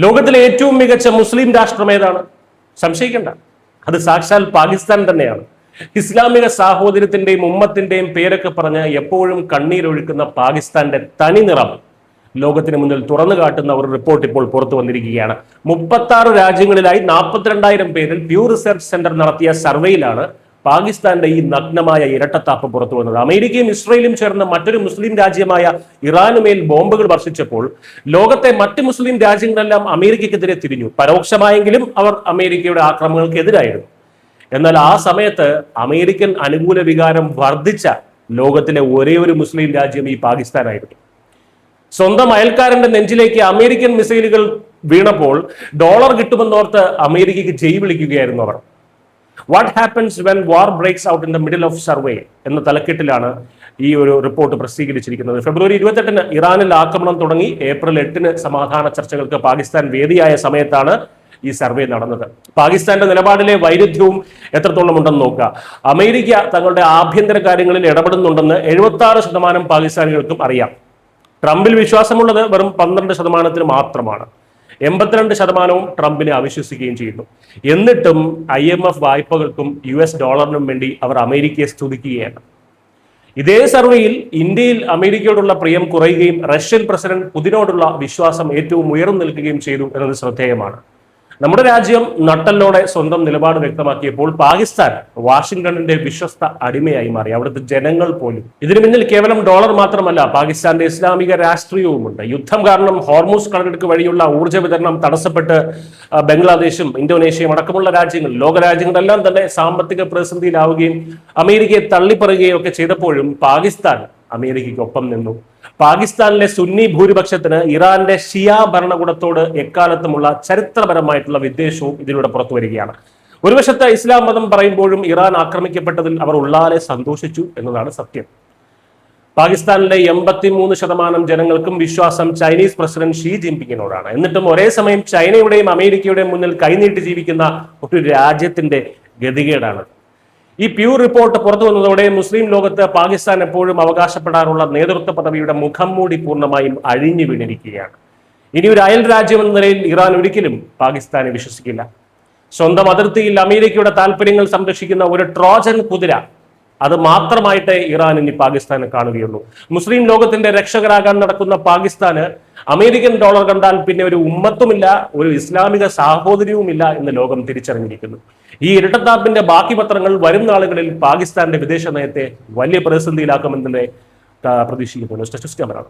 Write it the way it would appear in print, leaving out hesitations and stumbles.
ലോകത്തിലെ ഏറ്റവും മികച്ച മുസ്ലിം രാഷ്ട്രം ഏതാണ്? സംശയിക്കേണ്ട, അത് സാക്ഷാൽ പാകിസ്ഥാൻ തന്നെയാണ്. ഇസ്ലാമിക സാഹോദര്യത്തിന്റെയും ഉമ്മത്തിന്റെയും പേരൊക്കെ പറഞ്ഞ് എപ്പോഴും കണ്ണീരൊഴുക്കുന്ന പാകിസ്ഥാന്റെ തനി നിറം ലോകത്തിന് മുന്നിൽ തുറന്നു കാട്ടുന്ന ഒരു റിപ്പോർട്ട് ഇപ്പോൾ പുറത്തു വന്നിരിക്കുകയാണ്. 36 രാജ്യങ്ങളിലായി 42,000 പേരിൽ പ്യൂ റിസർച്ച് സെന്റർ നടത്തിയ സർവേയിലാണ് പാകിസ്ഥാന്റെ ഈ നഗ്നമായ ഇരട്ടത്താപ്പ് പുറത്തു വന്നത്. അമേരിക്കയും ഇസ്രയേലും ചേർന്ന് മറ്റൊരു മുസ്ലിം രാജ്യമായ ഇറാനുമേൽ ബോംബുകൾ വർഷിച്ചപ്പോൾ ലോകത്തെ മറ്റ് മുസ്ലിം രാജ്യങ്ങളെല്ലാം അമേരിക്കയ്ക്കെതിരെ തിരിഞ്ഞു. പരോക്ഷമായെങ്കിലും അവർ അമേരിക്കയുടെ ആക്രമണങ്ങൾക്കെതിരായിരുന്നു. എന്നാൽ ആ സമയത്ത് അമേരിക്കൻ അനുകൂല വികാരം വർദ്ധിച്ച ലോകത്തിലെ ഒരേ ഒരു മുസ്ലിം രാജ്യം ഈ പാകിസ്ഥാനായിരുന്നു. സ്വന്തം അയൽക്കാരന്റെ നെഞ്ചിലേക്ക് അമേരിക്കൻ മിസൈലുകൾ വീണപ്പോൾ ഡോളർ കിട്ടുമെന്നോർത്ത് അമേരിക്കയ്ക്ക് ജയ് വിളിക്കുകയായിരുന്നു അവർ. What happens when war breaks out in the middle of survey എന്ന തലക്കെട്ടിലാണ് ഈ ഒരു റിപ്പോർട്ട് പ്രസിദ്ധീകരിച്ചിരിക്കുന്നത്. ഫെബ്രുവരി 28 ഇറാനിൽ ആക്രമണം തുടങ്ങി ഏപ്രിൽ 8 സമാധാന ചർച്ചകൾക്ക് പാകിസ്ഥാൻ വേദിയായ സമയത്താണ് ഈ സർവേ നടന്നത്. പാകിസ്ഥാന്റെ നിലപാടിലെ വൈരുദ്ധ്യവും എത്രത്തോളം ഉണ്ടെന്ന് നോക്കുക. അമേരിക്ക തങ്ങളുടെ ആഭ്യന്തര കാര്യങ്ങളിൽ ഇടപെടുന്നുണ്ടെന്ന് 76% പാകിസ്ഥാനികൾക്കും അറിയാം. ട്രംപിൽ വിശ്വാസമുള്ളത് വെറും 12% മാത്രമാണ്. 82% ട്രംപിനെ അവിശ്വസിക്കുകയും ചെയ്യുന്നു. എന്നിട്ടും IMF വായ്പകൾക്കും US ഡോളറിനും വേണ്ടി അവർ അമേരിക്കയെ സ്തുതിക്കുകയാണ്. ഇതേ സർവേയിൽ ഇന്ത്യയിൽ അമേരിക്കയോടുള്ള പ്രിയം കുറയുകയും റഷ്യൻ പ്രസിഡന്റ് പുതിനോടുള്ള വിശ്വാസം ഏറ്റവും ഉയർന്നു നിൽക്കുകയും ചെയ്തു എന്നത് ശ്രദ്ധേയമാണ്. നമ്മുടെ രാജ്യം നട്ടല്ലോടെ സ്വന്തം നിലപാട് വ്യക്തമാക്കിയപ്പോൾ പാകിസ്ഥാൻ വാഷിംഗ്ടണിന്റെ വിശ്വസ്ത അടിമയായി മാറി. അവിടുത്തെ ജനങ്ങൾ പോലും. ഇതിനു പിന്നിൽ കേവലം ഡോളർ മാത്രമല്ല, പാകിസ്ഥാന്റെ ഇസ്ലാമിക രാഷ്ട്രീയവുമുണ്ട്. യുദ്ധം കാരണം ഹോർമൂസ് കടലിടുക്ക് വഴിയുള്ള ഊർജ്ജ വിതരണം തടസ്സപ്പെട്ട് ബംഗ്ലാദേശും ഇന്തോനേഷ്യയും അടക്കമുള്ള രാജ്യങ്ങൾ, ലോകരാജ്യങ്ങളെല്ലാം തന്നെ സാമ്പത്തിക പ്രതിസന്ധിയിലാവുകയും അമേരിക്കയെ തള്ളിപ്പറയുകയും ഒക്കെ ചെയ്തപ്പോഴും പാകിസ്ഥാൻ അമേരിക്കയ്ക്കൊപ്പം നിന്നു. പാകിസ്ഥാനിലെ സുന്നി ഭൂരിപക്ഷത്തിന് ഇറാന്റെ ഷിയ ഭരണകൂടത്തോട് എക്കാലത്തുമുള്ള ചരിത്രപരമായിട്ടുള്ള വിദ്വേഷവും ഇതിലൂടെ പുറത്തു വരികയാണ്. ഒരു വശത്ത് ഇസ്ലാം മതം പറയുമ്പോഴും ഇറാൻ ആക്രമിക്കപ്പെട്ടതിൽ അവർ ഉള്ളാലെ സന്തോഷിച്ചു എന്നതാണ് സത്യം. പാകിസ്ഥാനിലെ 83% ജനങ്ങൾക്കും വിശ്വാസം ചൈനീസ് പ്രസിഡന്റ് ഷീ ജിൻപിങ്ങിനോടാണ്. എന്നിട്ടും ഒരേ സമയം ചൈനയുടെയും അമേരിക്കയുടെയും മുന്നിൽ കൈനീട്ടി ജീവിക്കുന്ന ഒരു രാജ്യത്തിന്റെ ഗതികേടാണ്. ഈ പ്യൂ റിപ്പോർട്ട് പുറത്തു വന്നതോടെ മുസ്ലിം ലോകത്ത് പാകിസ്ഥാൻ എപ്പോഴും അവകാശപ്പെടാറുള്ള നേതൃത്വ പദവിയുടെ മുഖം മൂടി പൂർണ്ണമായും അഴിഞ്ഞു വീണിരിക്കുകയാണ്. ഇനി ഒരു അയൽ രാജ്യം എന്ന നിലയിൽ ഇറാൻ ഒരിക്കലും പാകിസ്ഥാനെ വിശ്വസിക്കില്ല. സ്വന്തം അതിർത്തിയിൽ അമേരിക്കയുടെ താല്പര്യങ്ങൾ സംരക്ഷിക്കുന്ന ഒരു ട്രോജൻ കുതിര, അത് മാത്രമായിട്ട് ഇറാൻ ഇനി പാകിസ്ഥാനെ കാണുകയുള്ളൂ. മുസ്ലിം ലോകത്തിന്റെ രക്ഷകരാകാൻ നടക്കുന്ന പാകിസ്ഥാന് അമേരിക്കൻ ഡോളർ കണ്ടാൽ പിന്നെ ഒരു ഉമ്മത്തുമില്ല, ഒരു ഇസ്ലാമിക സാഹോദര്യവുമില്ല എന്ന് ലോകം തിരിച്ചറിഞ്ഞിരിക്കുന്നു. ഈ ഇരട്ടത്താപ്പിന്റെ ബാക്കി പത്രങ്ങൾ വരും നാളുകളിൽ പാകിസ്ഥാന്റെ വിദേശ നയത്തെ വലിയ പ്രതിസന്ധിയിലാക്കുമെന്നതിനെ പ്രതീക്ഷിക്കുന്നു.